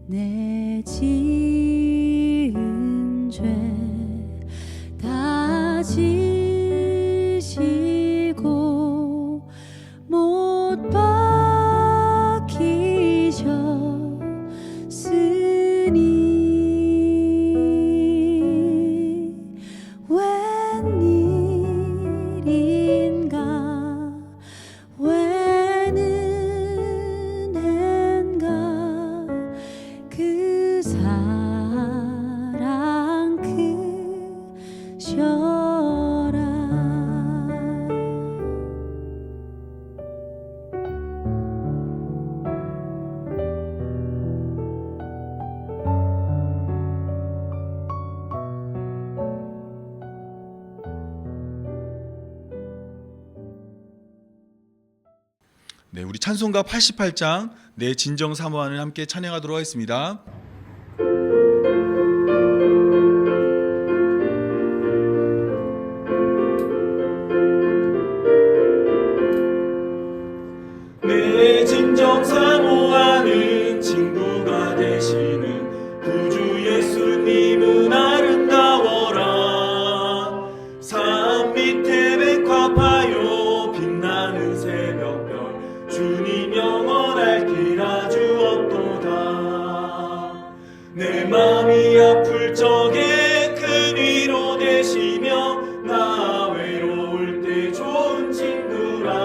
내 지은 죄 다 지시고 못 박히셨으니 웬일인가 웬 은혜인가 그 사랑 크셔라. 네, 우리 찬송가 88장 내 진정 사모하는 함께 찬양하도록 하겠습니다. 내 진정 사모하는 친구가 되시는 구주 예수님은 아름다워라. 산 밑에 백합하여 빛나는 새벽별 주님 영원할 길 아주 없도다. 내 맘이 아플 적에 큰 위로 되시며 나 외로울 때 좋은 친구라.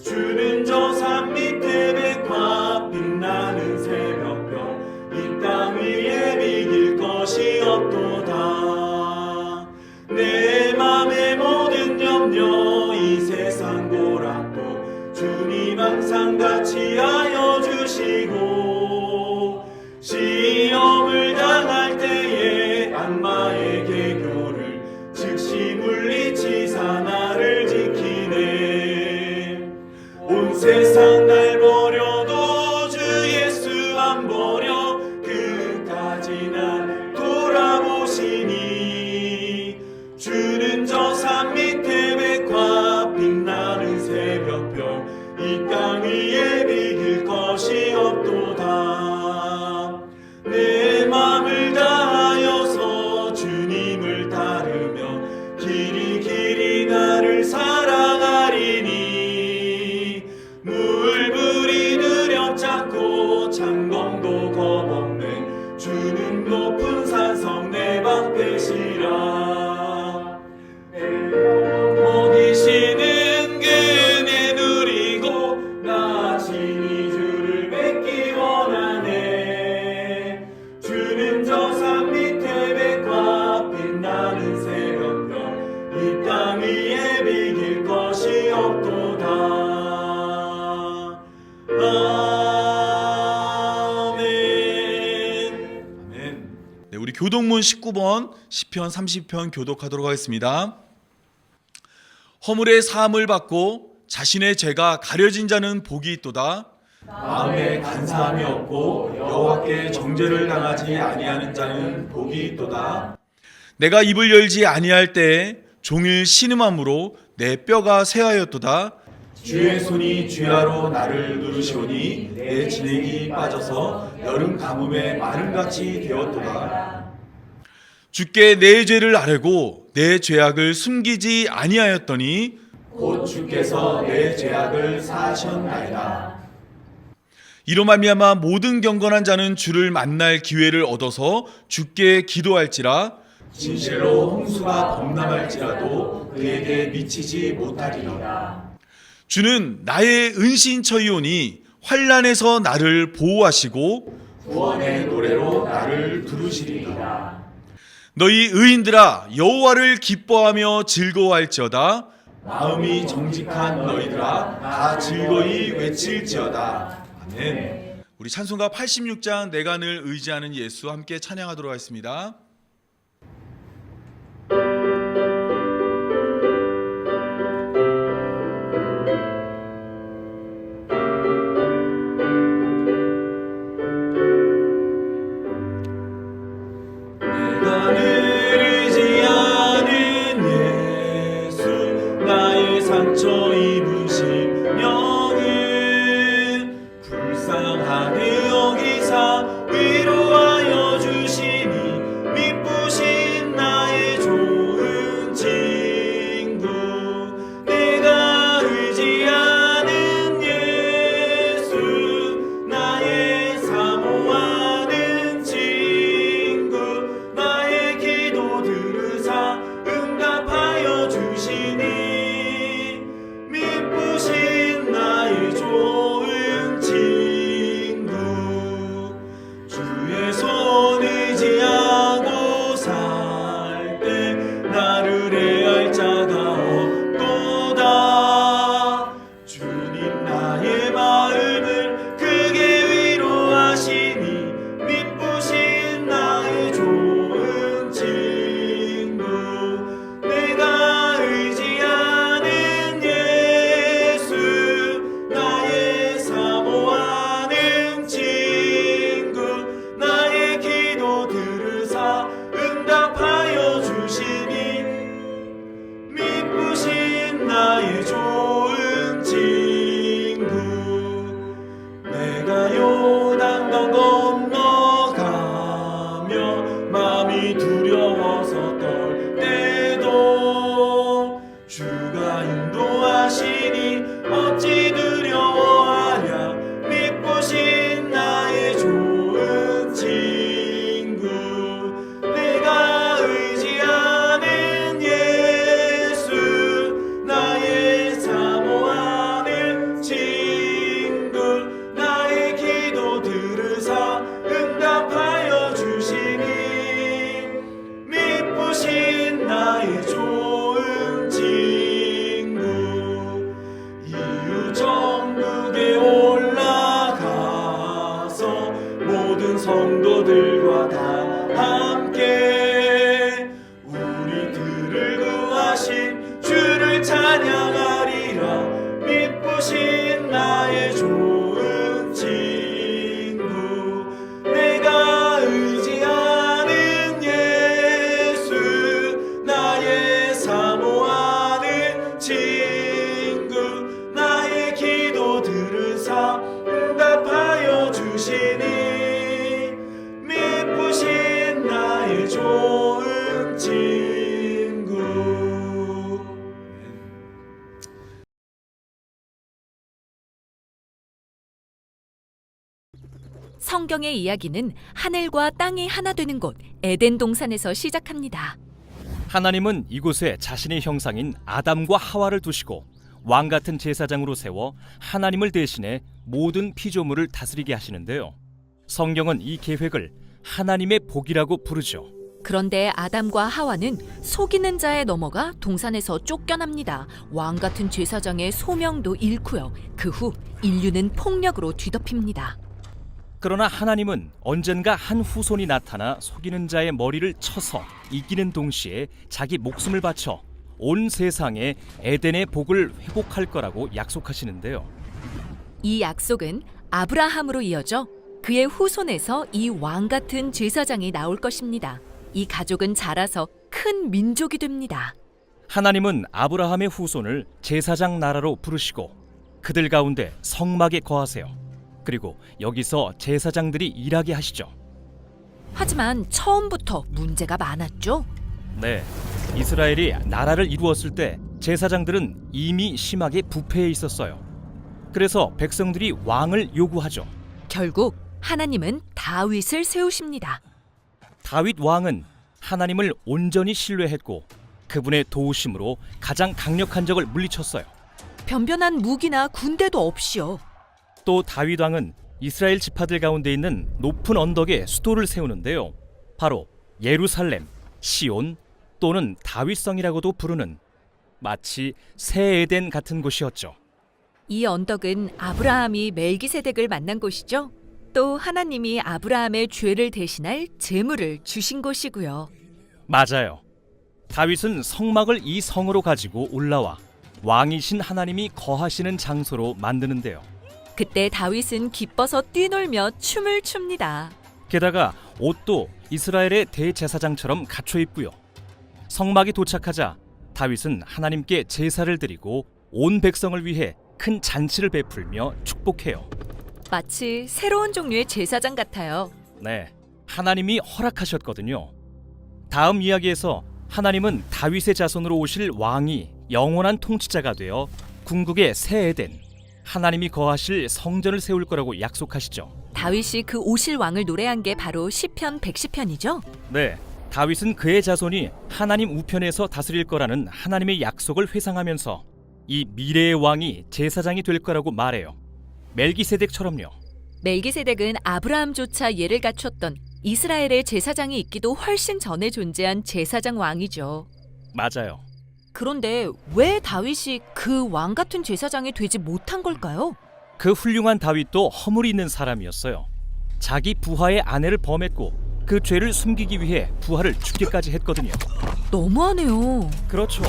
주는 저 산 밑에 백합 빛나는 새벽별 이 땅 위에 비길 것이 없도다. 내 맘의 모든 염려 이 세상 고락도 주님 항상 같이 하여 주시고 시험을 당할 때에 악마의 계교를 즉시 물리치사 나를 지키네. 온 세상 날 버려도 주 예수 안 버려 끝까지 날 돌아보시니 주는 저 산 밑에 백합 빛나는 새벽별 이 땅 위에 비길 것이 없도다. 내 맘을 다하여서 주님을 따르며 길이 길이 나를 사랑하리니 물불이 느려잡고 창검도 겁없네. 주는 높은 산성 내 방패시라. 먹이시는 그 은혜 누리고 나 친히 주를 뵙기 원하네. 주는 저 산 밑에 백합 빛나는 새벽별 이 땅 위에 비길 것이 없도다. 아멘. 아멘. 네, 우리 교독문 19번 시편 30편 교독하도록 하겠습니다. 허물의 사함을 받고 자신의 죄가 가려진 자는 복이 있도다. 마음에 간사함이 없고 여호와께 정죄를 당하지 아니하는 자는 복이 있도다. 내가 입을 열지 아니할 때에 종일 신음함으로 내 뼈가 쇠하였도다. 주의 손이 주야로 나를 누르시오니 내 진액이 빠져서 여름 가뭄에 마름같이 되었도다. 주께 내 죄를 아뢰고 내 죄악을 숨기지 아니하였더니 곧 주께서 내 죄악을 사하셨나이다. 이로 말미암아 모든 경건한 자는 주를 만날 기회를 얻어서 주께 기도할지라. 진실로 홍수가 범람할지라도 그에게 미치지 못하리라. 주는 나의 은신처이오니 환난에서 나를 보호하시고 구원의 노래로 나를 부르시리라. 너희 의인들아 여호와를 기뻐하며 즐거워할지어다. 마음이 정직한 너희들아 다 즐거이 외칠지어다. 아멘. 우리 찬송가 86장 내가 늘 의지하는 예수 함께 찬양하도록 하겠습니다. 상처 입으신 영은 불쌍하게 여기사 모든 성도들과 다 함께 우리들을 구하신 주를 찬양하리라. 미쁘신 나의 좋은 친구, 내가 의지하는 예수, 나의 사모하는 친구, 나의 기도 들으사 응답하여 주시니 미쁘신 나의 좋은 친구. 성경의 이야기는 하늘과 땅이 하나 되는 곳 에덴 동산에서 시작합니다. 하나님은 이곳에 자신의 형상인 아담과 하와를 두시고 왕 같은 제사장으로 세워 하나님을 대신해 모든 피조물을 다스리게 하시는데요. 성경은 이 계획을 하나님의 복이라고 부르죠. 그런데 아담과 하와는 속이는 자에 넘어가 동산에서 쫓겨납니다. 왕 같은 제사장의 소명도 잃고요. 그 후 인류는 폭력으로 뒤덮입니다. 그러나 하나님은 언젠가 한 후손이 나타나 속이는 자의 머리를 쳐서 이기는 동시에 자기 목숨을 바쳐 온 세상에 에덴의 복을 회복할 거라고 약속하시는데요. 이 약속은 아브라함으로 이어져 그의 후손에서 이 왕 같은 제사장이 나올 것입니다. 이 가족은 자라서 큰 민족이 됩니다. 하나님은 아브라함의 후손을 제사장 나라로 부르시고 그들 가운데 성막에 거하세요. 그리고 여기서 제사장들이 일하게 하시죠. 하지만 처음부터 문제가 많았죠. 네, 이스라엘이 나라를 이루었을 때 제사장들은 이미 심하게 부패해 있었어요. 그래서 백성들이 왕을 요구하죠. 결국 하나님은 다윗을 세우십니다. 다윗 왕은 하나님을 온전히 신뢰했고 그분의 도우심으로 가장 강력한 적을 물리쳤어요. 변변한 무기나 군대도 없이요. 또 다윗 왕은 이스라엘 지파들 가운데 있는 높은 언덕에 수도를 세우는데요. 바로 예루살렘, 시온 또는 다윗성이라고도 부르는 마치 새 에덴 같은 곳이었죠. 이 언덕은 아브라함이 멜기세덱을 만난 곳이죠. 또 하나님이 아브라함의 죄를 대신할 제물을 주신 곳이고요. 맞아요. 다윗은 성막을 이 성으로 가지고 올라와 왕이신 하나님이 거하시는 장소로 만드는데요. 그때 다윗은 기뻐서 뛰놀며 춤을 춥니다. 게다가 옷도 이스라엘의 대제사장처럼 갖춰 입고요. 성막에 도착하자 다윗은 하나님께 제사를 드리고 온 백성을 위해 큰 잔치를 베풀며 축복해요. 마치 새로운 종류의 제사장 같아요. 네, 하나님이 허락하셨거든요. 다음 이야기에서 하나님은 다윗의 자손으로 오실 왕이 영원한 통치자가 되어 궁극의 새 에덴, 하나님이 거하실 성전을 세울 거라고 약속하시죠. 다윗이 그 오실 왕을 노래한 게 바로 시편 110편이죠. 네, 다윗은 그의 자손이 하나님 우편에서 다스릴 거라는 하나님의 약속을 회상하면서 이 미래의 왕이 제사장이 될 거라고 말해요. 멜기세덱처럼요. 멜기세덱은 아브라함조차 예를 갖췄던 이스라엘의 제사장이 있기도 훨씬 전에 존재한 제사장 왕이죠. 맞아요. 그런데 왜 다윗이 그 왕 같은 제사장이 되지 못한 걸까요? 그 훌륭한 다윗도 허물이 있는 사람이었어요. 자기 부하의 아내를 범했고 그 죄를 숨기기 위해 부하를 죽게까지 했거든요. 너무하네요. 그렇죠.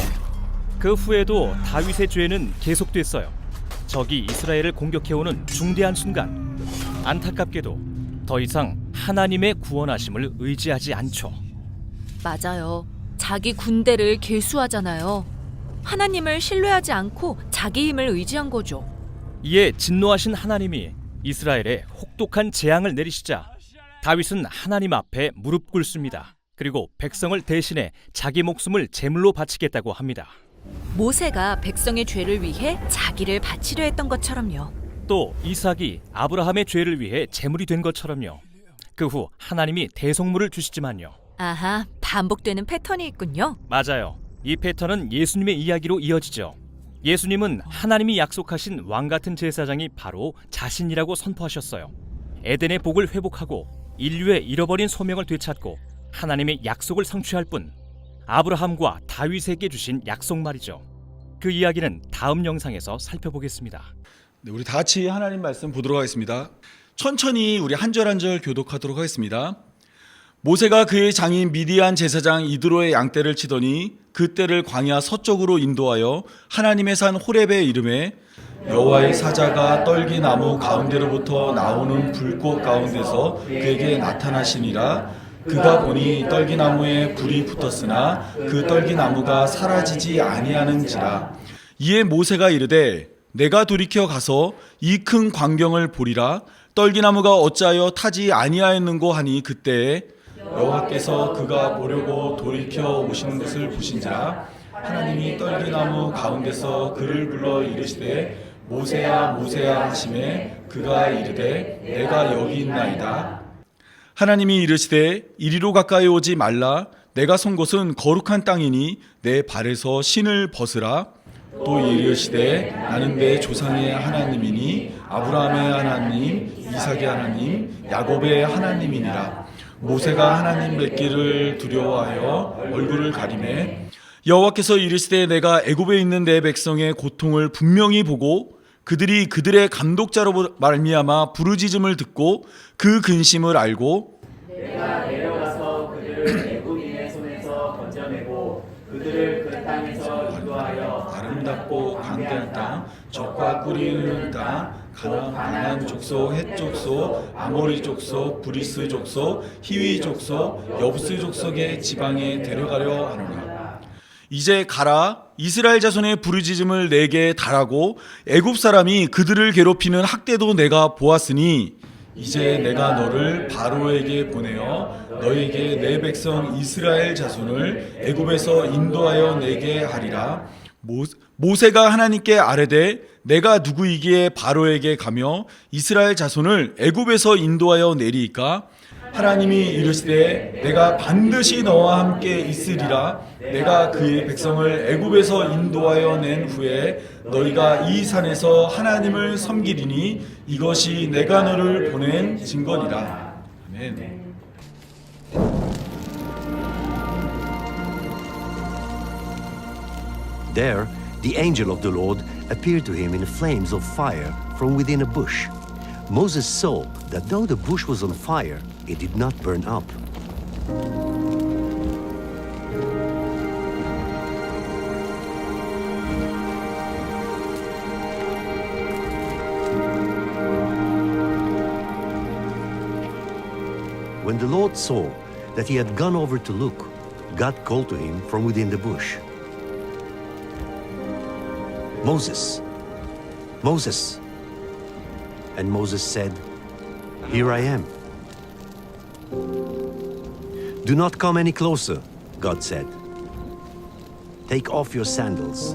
그 후에도 다윗의 죄는 계속됐어요. 적이 이스라엘을 공격해오는 중대한 순간, 안타깝게도 더 이상 하나님의 구원하심을 의지하지 않죠. 맞아요. 자기 군대를 계수하잖아요. 하나님을 신뢰하지 않고 자기 힘을 의지한 거죠. 이에 진노하신 하나님이 이스라엘에 혹독한 재앙을 내리시자 다윗은 하나님 앞에 무릎 꿇습니다. 그리고 백성을 대신해 자기 목숨을 제물로 바치겠다고 합니다. 모세가 백성의 죄를 위해 자기를 바치려 했던 것처럼요. 또 이삭이 아브라함의 죄를 위해 제물이 된 것처럼요. 그 후 하나님이 대속물을 주시지만요. 아하, 반복되는 패턴이 있군요. 맞아요. 이 패턴은 예수님의 이야기로 이어지죠. 예수님은 하나님이 약속하신 왕 같은 제사장이 바로 자신이라고 선포하셨어요. 에덴의 복을 회복하고 인류의 잃어버린 소명을 되찾고 하나님의 약속을 성취할 분, 아브라함과 다윗에게 주신 약속 말이죠. 그 이야기는 다음 영상에서 살펴보겠습니다. 네, 우리 다 같이 하나님 말씀 보도록 하겠습니다. 천천히 우리 한 절 한 절 교독하도록 하겠습니다. 모세가 그의 장인 미디안 제사장 이드로의 양떼를 치더니 그 떼를 광야 서쪽으로 인도하여 하나님의 산 호렙에 이르매 여호와의 사자가 떨기나무 가운데로부터 나오는 불꽃 가운데서 그에게 나타나시니라. 그가 보니 떨기나무에 불이 붙었으나 그 떨기나무가 사라지지 아니하는지라. 이에 모세가 이르되 내가 돌이켜 가서 이 큰 광경을 보리라. 떨기나무가 어찌하여 타지 아니하였는고 하니 그때에 여호와께서 그가 보려고 돌이켜 오시는 것을 보신지라. 하나님이 떨기나무 가운데서 그를 불러 이르시되 모세야 모세야 하시매 그가 이르되 내가 여기 있나이다. 하나님이 이르시되 이리로 가까이 오지 말라. 내가 선 곳은 거룩한 땅이니 내 발에서 신을 벗으라. 또 이르시되 나는 내 조상의 하나님이니 아브라함의 하나님 이삭의 하나님 야곱의 하나님이니라. 모세가 하나님 뵙기를 두려워하여 얼굴을 가리매 여호와께서 이르시되 내가 애굽에 있는 내 백성의 고통을 분명히 보고 그들이 그들의 감독자로 말미암아 부르짖음을 듣고 그 근심을 알고 내가 내려가서 그들을 애굽인의 손에서 건져내고 그들을 그 땅에서 인도하여 아름답고 광대한 땅 젖과 꿀이 흐르는 땅 가나안 족속 헷 족속 아모리 족속 브리스 족속 히위 족속 여부스 족속의 지방에 데려가려 하노라. 이제 가라. 이스라엘 자손의 부르짖음을 내게 달하고 애굽 사람이 그들을 괴롭히는 학대도 내가 보았으니 이제 내가 너를 바로에게 보내어 너에게 내 백성 이스라엘 자손을 애굽에서 인도하여 내게 하리라. 모세가 하나님께 아뢰되 내가 누구이기에 바로에게 가며 이스라엘 자손을 애굽에서 인도하여 내리이까. 하나님이 이르시되 내가 반드시 너와 함께 있으리라. 내가 그의 백성을 애굽에서 인도하여 낸 후에 너희가 이 산에서 하나님을 섬기리니 이것이 내가 너를 보낸 증거니라. 아멘. There, the angel of the Lord appeared to him in flames of fire from within a bush. Moses saw that though the bush was on fire, it did not burn up. When the Lord saw that he had gone over to look, God called to him from within the bush, Moses, Moses. And Moses said, Here I am. Do not come any closer, God said. Take off your sandals,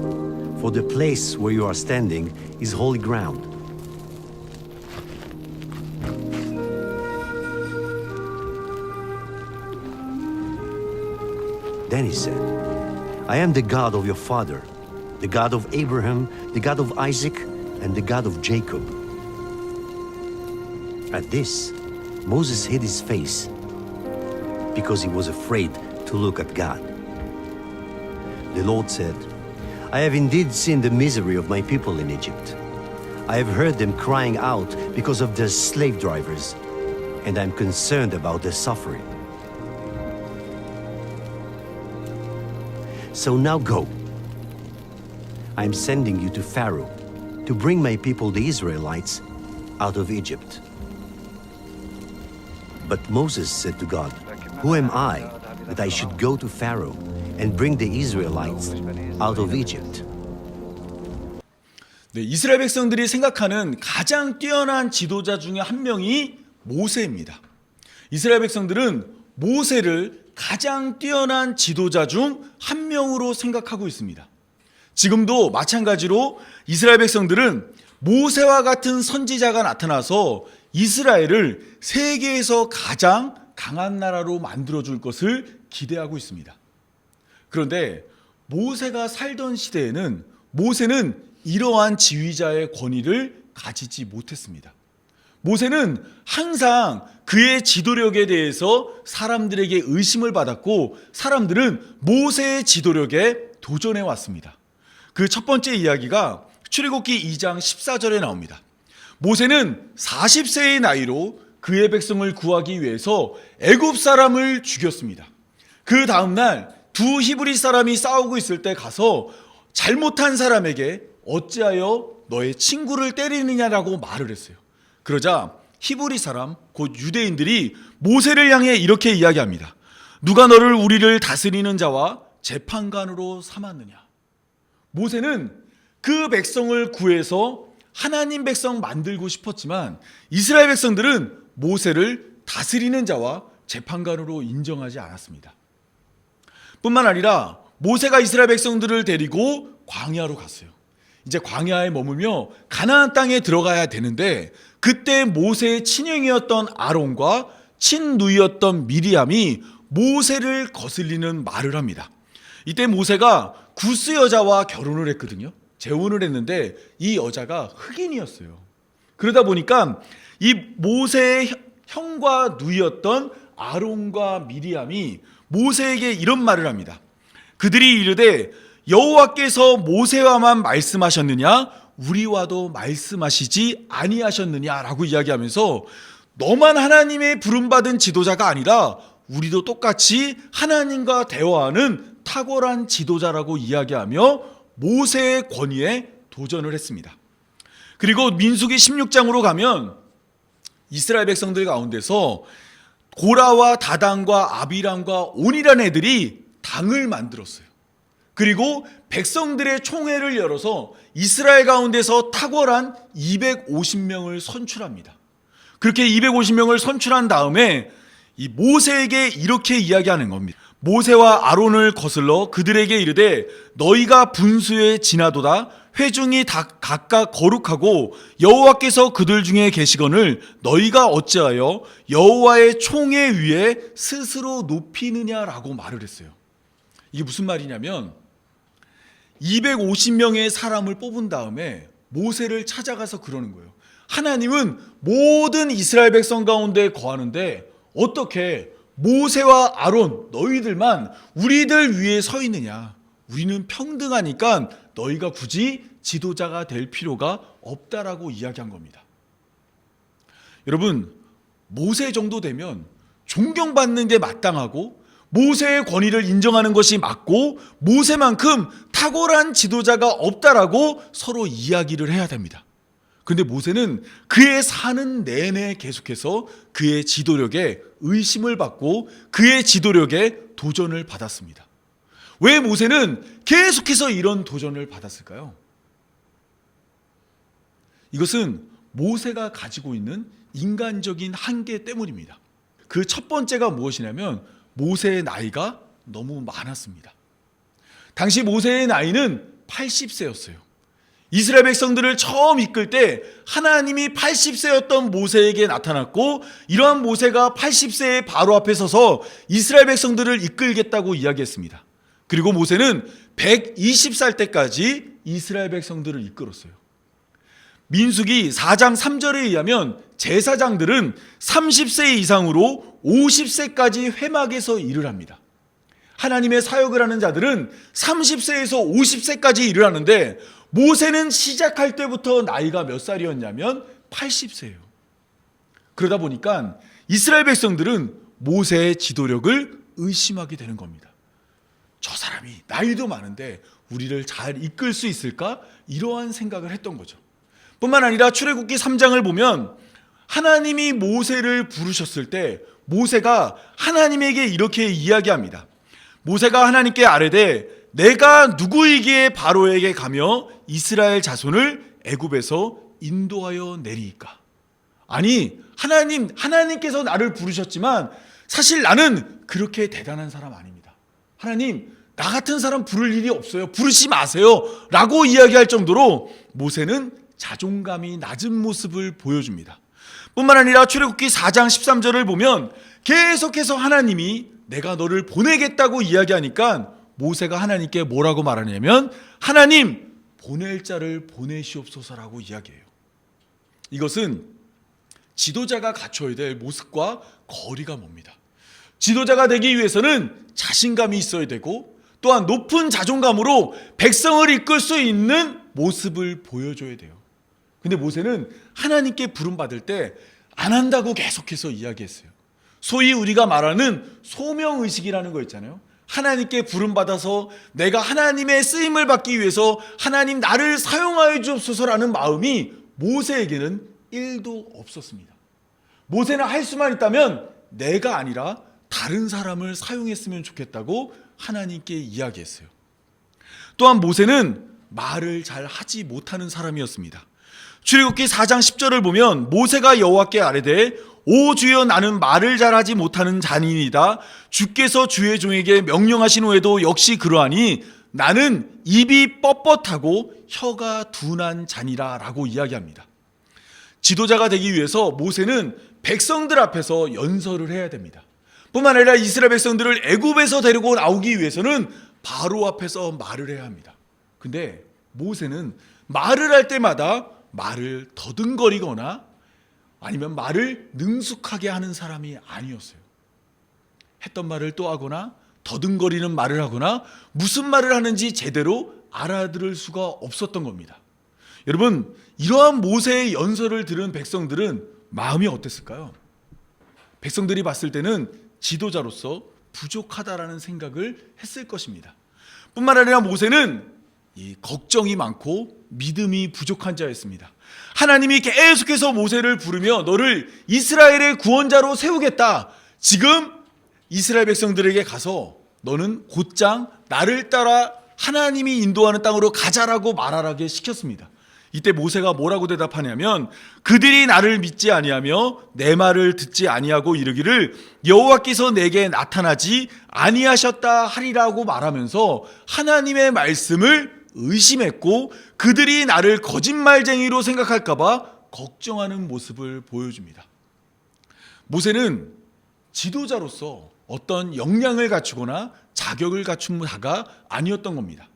for the place where you are standing is holy ground. Then he said, I am the God of your father, the God of Abraham, the God of Isaac, and the God of Jacob. At this, Moses hid his face because he was afraid to look at God. The Lord said, I have indeed seen the misery of my people in Egypt. I have heard them crying out because of their slave drivers, and I am concerned about their suffering. So now go. I am sending you to Pharaoh to bring my people, the Israelites, out of Egypt. But Moses said to God, Who am I that I should go to Pharaoh and bring the Israelites out of Egypt? 네, 이스라엘 백성들이 생각하는 가장 뛰어난 지도자 중에 한 명이 모세입니다. 이스라엘 백성들은 모세를 가장 뛰어난 지도자 중 한 명으로 생각하고 있습니다. 지금도 마찬가지로 이스라엘 백성들은 모세와 같은 선지자가 나타나서 이스라엘을 세계에서 가장 강한 나라로 만들어줄 것을 기대하고 있습니다. 그런데 모세가 살던 시대에는 모세는 이러한 지휘자의 권위를 가지지 못했습니다. 모세는 항상 그의 지도력에 대해서 사람들에게 의심을 받았고 사람들은 모세의 지도력에 도전해 왔습니다. 그 첫 번째 이야기가 출애굽기 2장 14절에 나옵니다. 모세는 40세의 나이로 그의 백성을 구하기 위해서 애굽 사람을 죽였습니다. 그 다음날 두 히브리 사람이 싸우고 있을 때 가서 잘못한 사람에게 어찌하여 너의 친구를 때리느냐라고 말을 했어요. 그러자 히브리 사람, 곧 유대인들이 모세를 향해 이렇게 이야기합니다. 누가 너를 우리를 다스리는 자와 재판관으로 삼았느냐. 모세는 그 백성을 구해서 하나님 백성 만들고 싶었지만 이스라엘 백성들은 모세를 다스리는 자와 재판관으로 인정하지 않았습니다. 뿐만 아니라 모세가 이스라엘 백성들을 데리고 광야로 갔어요. 이제 광야에 머물며 가나안 땅에 들어가야 되는데 그때 모세의 친형이었던 아론과 친누이였던 미리암이 모세를 거슬리는 말을 합니다. 이때 모세가 구스 여자와 결혼을 했거든요. 재혼을 했는데 이 여자가 흑인이었어요. 그러다 보니까 이 모세의 형과 누이였던 아론과 미리암이 모세에게 이런 말을 합니다. 그들이 이르되 여호와께서 모세와만 말씀하셨느냐 우리와도 말씀하시지 아니하셨느냐라고 이야기하면서 너만 하나님의 부름받은 지도자가 아니라 우리도 똑같이 하나님과 대화하는 탁월한 지도자라고 이야기하며 모세의 권위에 도전을 했습니다. 그리고 민수기 16장으로 가면 이스라엘 백성들 가운데서 고라와 다단과 아비람과 온이라는 애들이 당을 만들었어요. 그리고 백성들의 총회를 열어서 이스라엘 가운데서 탁월한 250명을 선출합니다. 그렇게 250명을 선출한 다음에 이 모세에게 이렇게 이야기하는 겁니다. 모세와 아론을 거슬러 그들에게 이르되 너희가 분수에 지나도다 회중이 다 각각 거룩하고 여호와께서 그들 중에 계시거늘 너희가 어찌하여 여호와의 총회 위에 스스로 높이느냐라고 말을 했어요. 이게 무슨 말이냐면 250명의 사람을 뽑은 다음에 모세를 찾아가서 그러는 거예요. 하나님은 모든 이스라엘 백성 가운데 거하는데 어떻게 모세와 아론 너희들만 우리들 위에 서 있느냐. 우리는 평등하니까 너희가 굳이 지도자가 될 필요가 없다라고 이야기한 겁니다. 여러분, 모세 정도 되면 존경받는 게 마땅하고 모세의 권위를 인정하는 것이 맞고 모세만큼 탁월한 지도자가 없다라고 서로 이야기를 해야 됩니다. 그런데 모세는 그의 사는 내내 계속해서 그의 지도력에 의심을 받고 그의 지도력에 도전을 받았습니다. 왜 모세는 계속해서 이런 도전을 받았을까요? 이것은 모세가 가지고 있는 인간적인 한계 때문입니다. 그 첫 번째가 무엇이냐면 모세의 나이가 너무 많았습니다. 당시 모세의 나이는 80세였어요. 이스라엘 백성들을 처음 이끌 때 하나님이 80세였던 모세에게 나타났고 이러한 모세가 80세의 바로 앞에 서서 이스라엘 백성들을 이끌겠다고 이야기했습니다. 그리고 모세는 120살 때까지 이스라엘 백성들을 이끌었어요. 민수기 4장 3절에 의하면 제사장들은 30세 이상으로 50세까지 회막에서 일을 합니다. 하나님의 사역을 하는 자들은 30세에서 50세까지 일을 하는데 모세는 시작할 때부터 나이가 몇 살이었냐면 80세예요. 그러다 보니까 이스라엘 백성들은 모세의 지도력을 의심하게 되는 겁니다. 저 사람이 나이도 많은데 우리를 잘 이끌 수 있을까? 이러한 생각을 했던 거죠. 뿐만 아니라 출애굽기 3장을 보면 하나님이 모세를 부르셨을 때 모세가 하나님에게 이렇게 이야기합니다. 모세가 하나님께 아뢰되 내가 누구이기에 바로에게 가며 이스라엘 자손을 애굽에서 인도하여 내리이까. 아니 하나님께서 나를 부르셨지만 사실 나는 그렇게 대단한 사람 아닙니다. 하나님 나 같은 사람 부를 일이 없어요. 부르지 마세요 라고 이야기할 정도로 모세는 자존감이 낮은 모습을 보여줍니다. 뿐만 아니라 출애굽기 4장 13절을 보면 계속해서 하나님이 내가 너를 보내겠다고 이야기하니까 모세가 하나님께 뭐라고 말하냐면 하나님 보낼 자를 보내시옵소서라고 이야기해요. 이것은 지도자가 갖춰야 될 모습과 거리가 멉니다. 지도자가 되기 위해서는 자신감이 있어야 되고 또한 높은 자존감으로 백성을 이끌 수 있는 모습을 보여줘야 돼요. 근데 모세는 하나님께 부름받을 때 안 한다고 계속해서 이야기했어요. 소위 우리가 말하는 소명의식이라는 거 있잖아요. 하나님께 부름받아서 내가 하나님의 쓰임을 받기 위해서 하나님 나를 사용하여 주옵소서라는 마음이 모세에게는 1도 없었습니다. 모세는 할 수만 있다면 내가 아니라 다른 사람을 사용했으면 좋겠다고 하나님께 이야기했어요. 또한 모세는 말을 잘 하지 못하는 사람이었습니다. 출애굽기 4장 10절을 보면 모세가 여호와께 아뢰되 오 주여 나는 말을 잘하지 못하는 자니이다. 주께서 주의 종에게 명령하신 후에도 역시 그러하니 나는 입이 뻣뻣하고 혀가 둔한 자니라 라고 이야기합니다. 지도자가 되기 위해서 모세는 백성들 앞에서 연설을 해야 됩니다. 뿐만 아니라 이스라엘 백성들을 애굽에서 데리고 나오기 위해서는 바로 앞에서 말을 해야 합니다. 근데 모세는 말을 할 때마다 말을 더듬거리거나 아니면 말을 능숙하게 하는 사람이 아니었어요. 했던 말을 또 하거나 더듬거리는 말을 하거나 무슨 말을 하는지 제대로 알아들을 수가 없었던 겁니다. 여러분, 이러한 모세의 연설을 들은 백성들은 마음이 어땠을까요? 백성들이 봤을 때는 지도자로서 부족하다라는 생각을 했을 것입니다. 뿐만 아니라 모세는 이 걱정이 많고 믿음이 부족한 자였습니다. 하나님이 계속해서 모세를 부르며 너를 이스라엘의 구원자로 세우겠다. 지금 이스라엘 백성들에게 가서 너는 곧장 나를 따라 하나님이 인도하는 땅으로 가자라고 말하라게 시켰습니다. 이때 모세가 뭐라고 대답하냐면 그들이 나를 믿지 아니하며 내 말을 듣지 아니하고 이르기를 여호와께서 내게 나타나지 아니하셨다 하리라고 말하면서 하나님의 말씀을 의심했고 그들이 나를 거짓말쟁이로 생각할까 봐 걱정하는 모습을 보여줍니다. 모세는 지도자로서 어떤 역량을 갖추거나 자격을 갖춘 자가 아니었던 겁니다.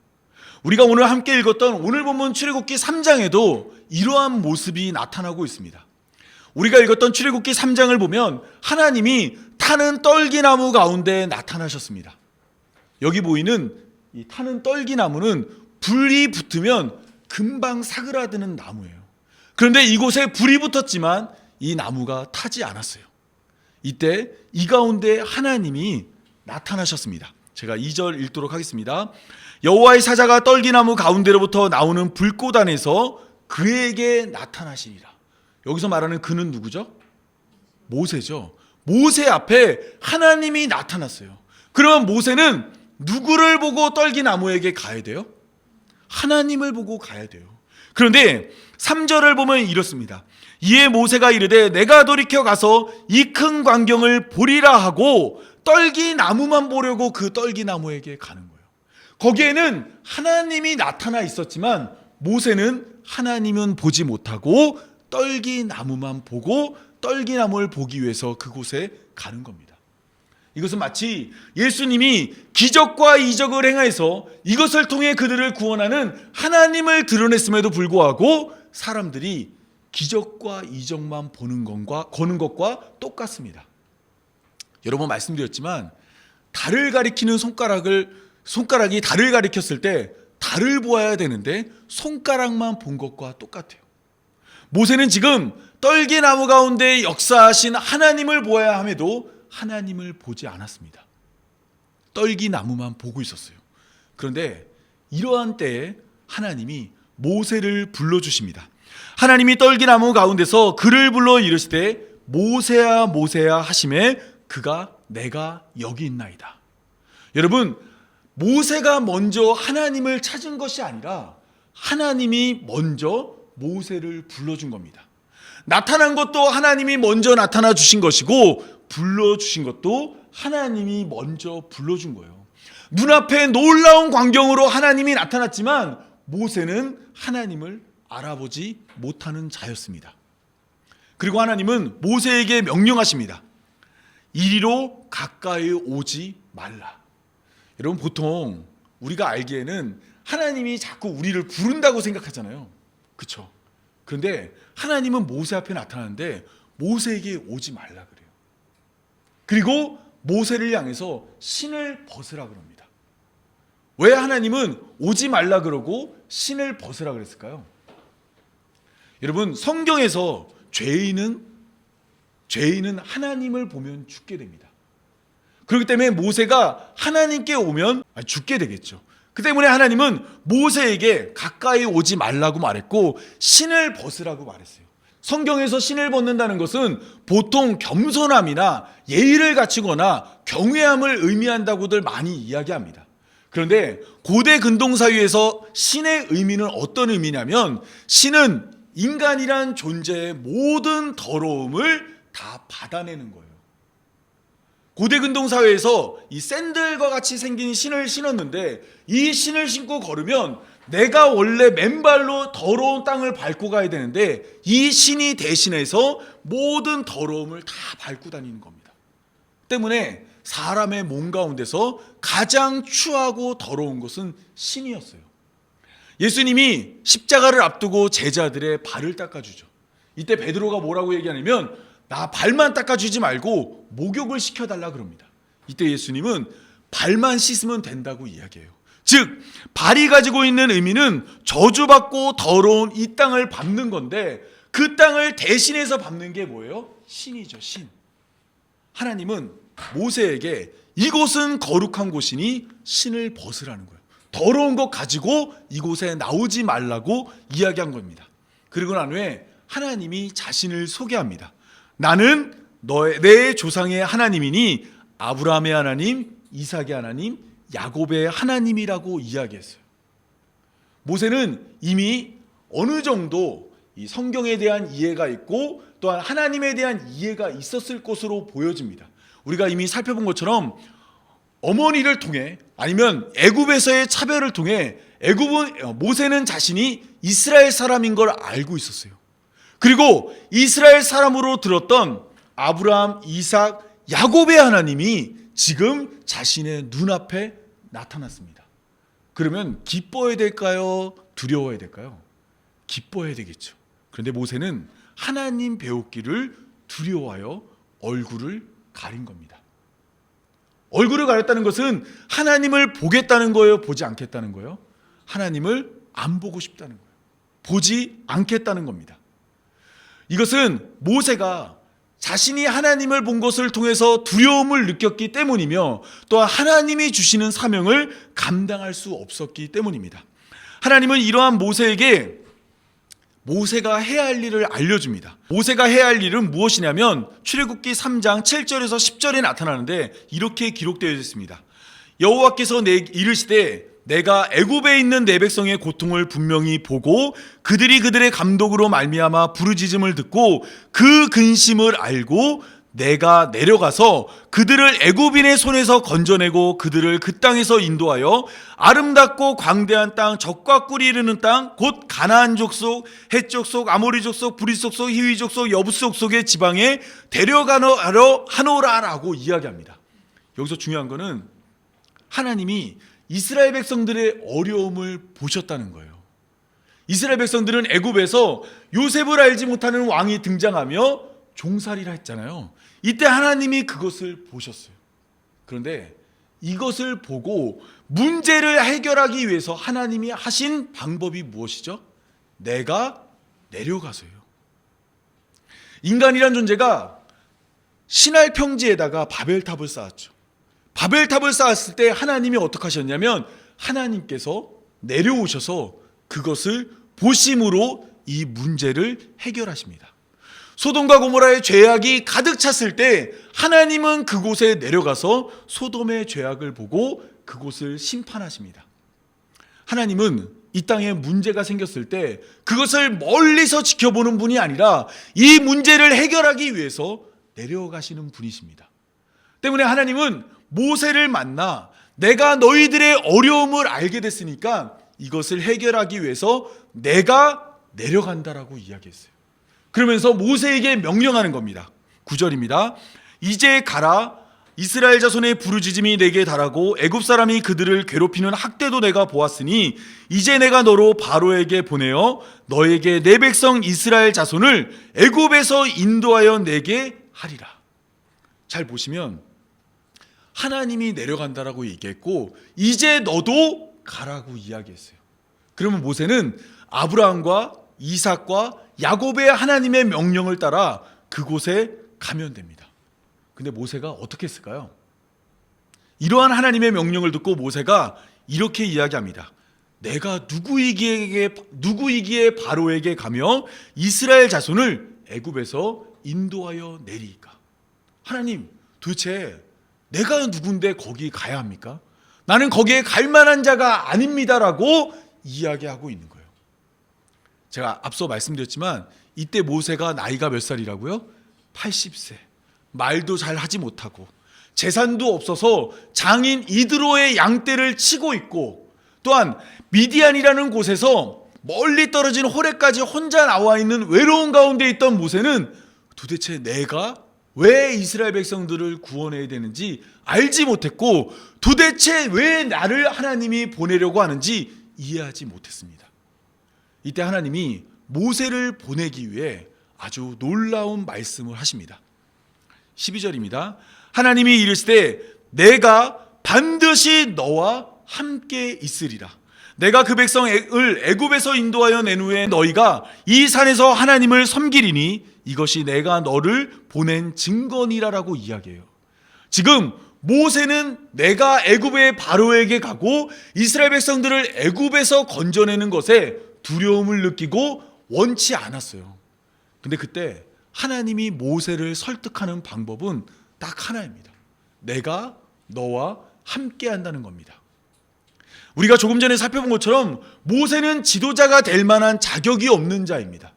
우리가 오늘 함께 읽었던 오늘 본문 출애굽기 3장에도 이러한 모습이 나타나고 있습니다. 우리가 읽었던 출애굽기 3장을 보면 하나님이 타는 떨기나무 가운데 나타나셨습니다. 여기 보이는 이 타는 떨기나무는 불이 붙으면 금방 사그라드는 나무예요. 그런데 이곳에 불이 붙었지만 이 나무가 타지 않았어요. 이때 이 가운데 하나님이 나타나셨습니다. 제가 2절 읽도록 하겠습니다. 여호와의 사자가 떨기나무 가운데로부터 나오는 불꽃 안에서 그에게 나타나시니라. 여기서 말하는 그는 누구죠? 모세죠. 모세 앞에 하나님이 나타났어요. 그러면 모세는 누구를 보고 떨기나무에게 가야 돼요? 하나님을 보고 가야 돼요. 그런데 3절을 보면 이렇습니다. 이에 모세가 이르되 내가 돌이켜 가서 이 큰 광경을 보리라 하고 떨기나무만 보려고 그 떨기나무에게 가는 거예요. 거기에는 하나님이 나타나 있었지만 모세는 하나님은 보지 못하고 떨기나무만 보고 떨기나무를 보기 위해서 그곳에 가는 겁니다. 이것은 마치 예수님이 기적과 이적을 행하여서 이것을 통해 그들을 구원하는 하나님을 드러냈음에도 불구하고 사람들이 기적과 이적만 보는 것과 똑같습니다. 여러 번 말씀드렸지만 달을 가리키는 손가락이 달을 가리켰을 때 달을 보아야 되는데 손가락만 본 것과 똑같아요. 모세는 지금 떨기나무 가운데 역사하신 하나님을 보아야 함에도 하나님을 보지 않았습니다. 떨기나무만 보고 있었어요. 그런데 이러한 때에 하나님이 모세를 불러주십니다. 하나님이 떨기나무 가운데서 그를 불러 이르시되 모세야 모세야 하시매 그가 내가 여기 있나이다. 여러분, 모세가 먼저 하나님을 찾은 것이 아니라 하나님이 먼저 모세를 불러준 겁니다. 나타난 것도 하나님이 먼저 나타나 주신 것이고 불러주신 것도 하나님이 먼저 불러준 거예요. 눈앞에 놀라운 광경으로 하나님이 나타났지만 모세는 하나님을 알아보지 못하는 자였습니다. 그리고 하나님은 모세에게 명령하십니다. 이리로 가까이 오지 말라. 여러분, 보통 우리가 알기에는 하나님이 자꾸 우리를 부른다고 생각하잖아요. 그렇죠? 그런데 하나님은 모세 앞에 나타나는데 모세에게 오지 말라 그래요. 그리고 모세를 향해서 신을 벗으라 그럽니다. 왜 하나님은 오지 말라 그러고 신을 벗으라 그랬을까요? 여러분, 성경에서 죄인은 하나님을 보면 죽게 됩니다. 그렇기 때문에 모세가 하나님께 오면 죽게 되겠죠. 그 때문에 하나님은 모세에게 가까이 오지 말라고 말했고 신을 벗으라고 말했어요. 성경에서 신을 벗는다는 것은 보통 겸손함이나 예의를 갖추거나 경외함을 의미한다고들 많이 이야기합니다. 그런데 고대 근동사회에서 신의 의미는 어떤 의미냐면 신은 인간이란 존재의 모든 더러움을 다 받아내는 거예요. 고대 근동사회에서 이 샌들과 같이 생긴 신을 신었는데 이 신을 신고 걸으면 내가 원래 맨발로 더러운 땅을 밟고 가야 되는데 이 신이 대신해서 모든 더러움을 다 밟고 다니는 겁니다. 때문에 사람의 몸 가운데서 가장 추하고 더러운 것은 신이었어요. 예수님이 십자가를 앞두고 제자들의 발을 닦아주죠. 이때 베드로가 뭐라고 얘기하냐면 나 발만 닦아주지 말고 목욕을 시켜달라 그럽니다. 이때 예수님은 발만 씻으면 된다고 이야기해요. 즉 발이 가지고 있는 의미는 저주받고 더러운 이 땅을 밟는 건데 그 땅을 대신해서 밟는 게 뭐예요? 신이죠. 신. 하나님은 모세에게 이곳은 거룩한 곳이니 신을 벗으라는 거예요. 더러운 것 가지고 이곳에 나오지 말라고 이야기한 겁니다. 그리고 난 후에 하나님이 자신을 소개합니다. 나는 내 조상의 하나님이니 아브라함의 하나님, 이삭의 하나님, 야곱의 하나님이라고 이야기했어요. 모세는 이미 어느 정도 이 성경에 대한 이해가 있고 또한 하나님에 대한 이해가 있었을 것으로 보여집니다. 우리가 이미 살펴본 것처럼 어머니를 통해 아니면 애굽에서의 차별을 통해 모세는 자신이 이스라엘 사람인 걸 알고 있었어요. 그리고 이스라엘 사람으로 들었던 아브라함, 이삭, 야곱의 하나님이 지금 자신의 눈앞에 나타났습니다. 그러면 기뻐해야 될까요? 두려워해야 될까요? 기뻐해야 되겠죠. 그런데 모세는 하나님 배우기를 두려워하여 얼굴을 가린 겁니다. 얼굴을 가렸다는 것은 하나님을 보겠다는 거예요? 보지 않겠다는 거예요? 하나님을 안 보고 싶다는 거예요. 보지 않겠다는 겁니다. 이것은 모세가 자신이 하나님을 본 것을 통해서 두려움을 느꼈기 때문이며 또한 하나님이 주시는 사명을 감당할 수 없었기 때문입니다. 하나님은 이러한 모세에게 모세가 해야 할 일을 알려줍니다. 모세가 해야 할 일은 무엇이냐면 출애굽기 3장 7절에서 10절에 나타나는데 이렇게 기록되어 있습니다. 여호와께서 이르시되 내가 애굽에 있는 내 백성의 고통을 분명히 보고 그들이 그들의 감독으로 말미암아 부르짖음을 듣고 그 근심을 알고 내가 내려가서 그들을 애굽인의 손에서 건져내고 그들을 그 땅에서 인도하여 아름답고 광대한 땅 젖과 꿀이 흐르는 땅 곧 가나안 족속, 헷 족속, 아모리 족속, 브릿 족속, 히위 족속, 여부스 족속의 지방에 데려가려 하노라라고 이야기합니다. 여기서 중요한 거는 하나님이 이스라엘 백성들의 어려움을 보셨다는 거예요. 이스라엘 백성들은 애굽에서 요셉을 알지 못하는 왕이 등장하며 종살이라 했잖아요. 이때 하나님이 그것을 보셨어요. 그런데 이것을 보고 문제를 해결하기 위해서 하나님이 하신 방법이 무엇이죠? 내가 내려가서요. 인간이란 존재가 신할 평지에다가 바벨탑을 쌓았죠. 바벨탑을 쌓았을 때 하나님이 어떻게 하셨냐면 하나님께서 내려오셔서 그것을 보심으로 이 문제를 해결하십니다. 소돔과 고모라의 죄악이 가득 찼을 때 하나님은 그곳에 내려가서 소돔의 죄악을 보고 그곳을 심판하십니다. 하나님은 이 땅에 문제가 생겼을 때 그것을 멀리서 지켜보는 분이 아니라 이 문제를 해결하기 위해서 내려가시는 분이십니다. 때문에 하나님은 모세를 만나 내가 너희들의 어려움을 알게 됐으니까 이것을 해결하기 위해서 내가 내려간다라고 이야기했어요. 그러면서 모세에게 명령하는 겁니다. 9절입니다. 이제 가라. 이스라엘 자손의 부르짖음이 내게 달하고 애굽 사람이 그들을 괴롭히는 학대도 내가 보았으니 이제 내가 너로 바로에게 보내어 너에게 내 백성 이스라엘 자손을 애굽에서 인도하여 내게 하리라. 잘 보시면 하나님이 내려간다라고 얘기했고 이제 너도 가라고 이야기했어요. 그러면 모세는 아브라함과 이삭과 야곱의 하나님의 명령을 따라 그곳에 가면 됩니다. 근데 모세가 어떻게 했을까요? 이러한 하나님의 명령을 듣고 모세가 이렇게 이야기합니다. 내가 누구이기에 바로에게 가며 이스라엘 자손을 애굽에서 인도하여 내리까? 하나님, 도대체 내가 누군데 거기 가야 합니까? 나는 거기에 갈 만한 자가 아닙니다라고 이야기하고 있는 거예요. 제가 앞서 말씀드렸지만 이때 모세가 나이가 몇 살이라고요? 80세. 말도 잘 하지 못하고 재산도 없어서 장인 이드로의 양떼를 치고 있고, 또한 미디안이라는 곳에서 멀리 떨어진 호렙까지 혼자 나와 있는 외로운 가운데 있던 모세는 도대체 내가 왜 이스라엘 백성들을 구원해야 되는지 알지 못했고, 도대체 왜 나를 하나님이 보내려고 하는지 이해하지 못했습니다. 이때 하나님이 모세를 보내기 위해 아주 놀라운 말씀을 하십니다. 12절입니다. 하나님이 이르시되 내가 반드시 너와 함께 있으리라. 내가 그 백성을 애굽에서 인도하여 낸 후에 너희가 이 산에서 하나님을 섬기리니 이것이 내가 너를 보낸 증거니라라고 이야기해요. 지금 모세는 내가 애굽의 바로에게 가고 이스라엘 백성들을 애굽에서 건져내는 것에 두려움을 느끼고 원치 않았어요. 근데 그때 하나님이 모세를 설득하는 방법은 딱 하나입니다. 내가 너와 함께 한다는 겁니다. 우리가 조금 전에 살펴본 것처럼 모세는 지도자가 될 만한 자격이 없는 자입니다.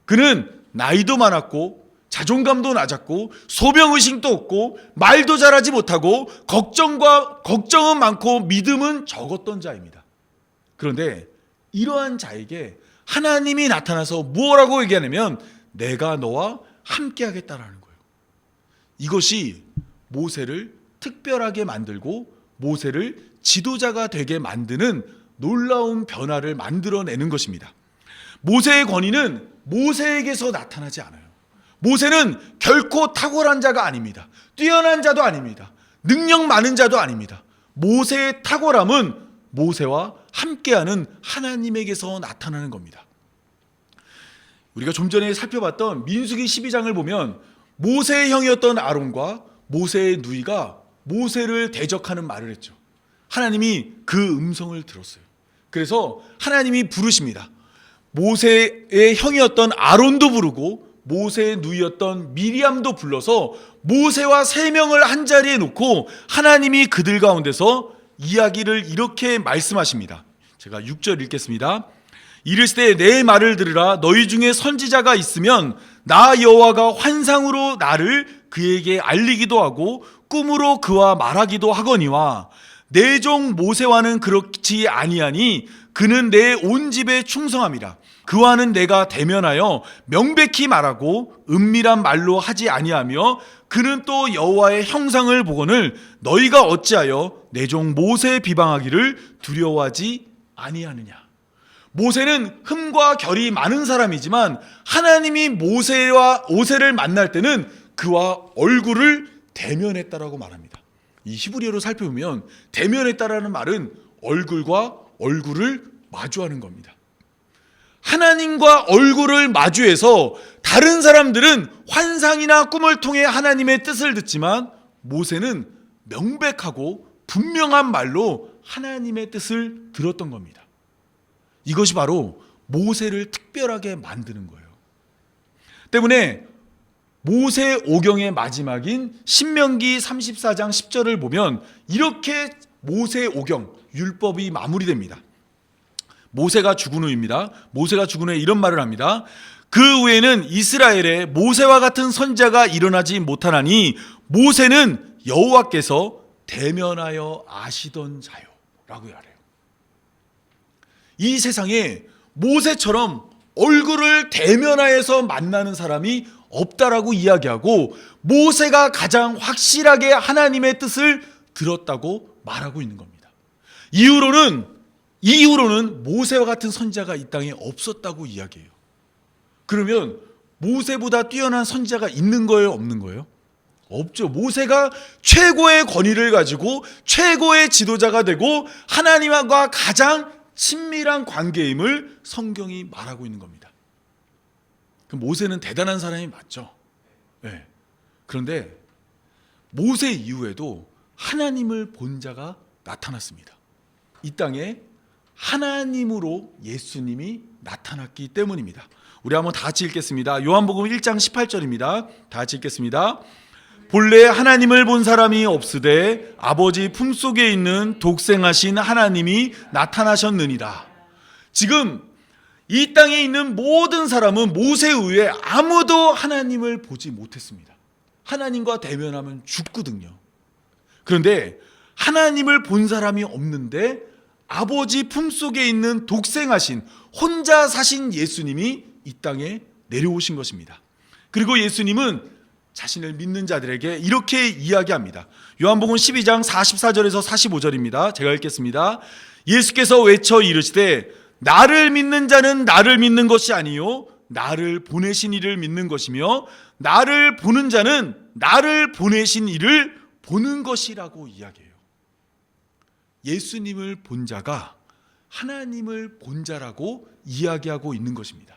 그는 나이도 많았고 자존감도 낮았고 소명의식도 없고 말도 잘하지 못하고 걱정은 많고 믿음은 적었던 자입니다. 그런데 이러한 자에게 하나님이 나타나서 무엇라고 얘기하냐면 내가 너와 함께 하겠다라는 거예요. 이것이 모세를 특별하게 만들고 모세를 지도자가 되게 만드는 놀라운 변화를 만들어내는 것입니다. 모세의 권위는 모세에게서 나타나지 않아요. 모세는 결코 탁월한 자가 아닙니다. 뛰어난 자도 아닙니다. 능력 많은 자도 아닙니다. 모세의 탁월함은 모세와 함께하는 하나님에게서 나타나는 겁니다. 우리가 좀 전에 살펴봤던 민수기 12장을 보면 모세의 형이었던 아론과 모세의 누이가 모세를 대적하는 말을 했죠. 하나님이 그 음성을 들었어요. 그래서 하나님이 부르십니다. 모세의 형이었던 아론도 부르고 모세의 누이였던 미리암도 불러서 모세와 세 명을 한 자리에 놓고 하나님이 그들 가운데서 이야기를 이렇게 말씀하십니다. 제가 6절 읽겠습니다. 이르시되 내 말을 들으라. 너희 중에 선지자가 있으면 나 여호와가 환상으로 나를 그에게 알리기도 하고 꿈으로 그와 말하기도 하거니와 내 종 모세와는 그렇지 아니하니 그는 내 온 집에 충성함이라. 그와는 내가 대면하여 명백히 말하고 은밀한 말로 하지 아니하며 그는 또 여호와의 형상을 보거늘 너희가 어찌하여 내 종 모세 비방하기를 두려워하지 아니하느냐. 모세는 흠과 결이 많은 사람이지만 하나님이 모세를 만날 때는 그와 얼굴을 대면했다라고 말합니다. 이 히브리어로 살펴보면 대면했다라는 말은 얼굴과 얼굴을 마주하는 겁니다. 하나님과 얼굴을 마주해서 다른 사람들은 환상이나 꿈을 통해 하나님의 뜻을 듣지만 모세는 명백하고 분명한 말로 하나님의 뜻을 들었던 겁니다. 이것이 바로 모세를 특별하게 만드는 거예요. 때문에 모세 오경의 마지막인 신명기 34장 10절을 보면 이렇게 모세 오경, 율법이 마무리됩니다. 모세가 죽은 후입니다. 모세가 죽은 후에 이런 말을 합니다. 그 후에는 이스라엘에 모세와 같은 선지자가 일어나지 못하나니 모세는 여호와께서 대면하여 아시던 자요 라고 말해요. 이 세상에 모세처럼 얼굴을 대면하여서 만나는 사람이 없다라고 이야기하고 모세가 가장 확실하게 하나님의 뜻을 들었다고 말하고 있는 겁니다. 이후로는 모세와 같은 선지자가 이 땅에 없었다고 이야기해요. 그러면 모세보다 뛰어난 선지자가 있는 거예요, 없는 거예요? 없죠. 모세가 최고의 권위를 가지고 최고의 지도자가 되고 하나님과 가장 친밀한 관계임을 성경이 말하고 있는 겁니다. 모세는 대단한 사람이 맞죠. 네. 그런데 모세 이후에도 하나님을 본 자가 나타났습니다. 이 땅에 하나님으로 예수님이 나타났기 때문입니다. 우리 한번 다 같이 읽겠습니다. 요한복음 1장 18절입니다. 다 같이 읽겠습니다. 본래 하나님을 본 사람이 없으되 아버지 품속에 있는 독생하신 하나님이 나타나셨느니라. 지금 이 땅에 있는 모든 사람은 모세 이후에 아무도 하나님을 보지 못했습니다. 하나님과 대면하면 죽거든요. 그런데 하나님을 본 사람이 없는데 아버지 품속에 있는 독생하신 혼자 사신 예수님이 이 땅에 내려오신 것입니다. 그리고 예수님은 자신을 믿는 자들에게 이렇게 이야기합니다. 요한복음 12장 44절에서 45절입니다. 제가 읽겠습니다. 예수께서 외쳐 이르시되 나를 믿는 자는 나를 믿는 것이 아니요 나를 보내신 이를 믿는 것이며 나를 보는 자는 나를 보내신 이를 보는 것이라고 이야기해요. 예수님을 본 자가 하나님을 본 자라고 이야기하고 있는 것입니다.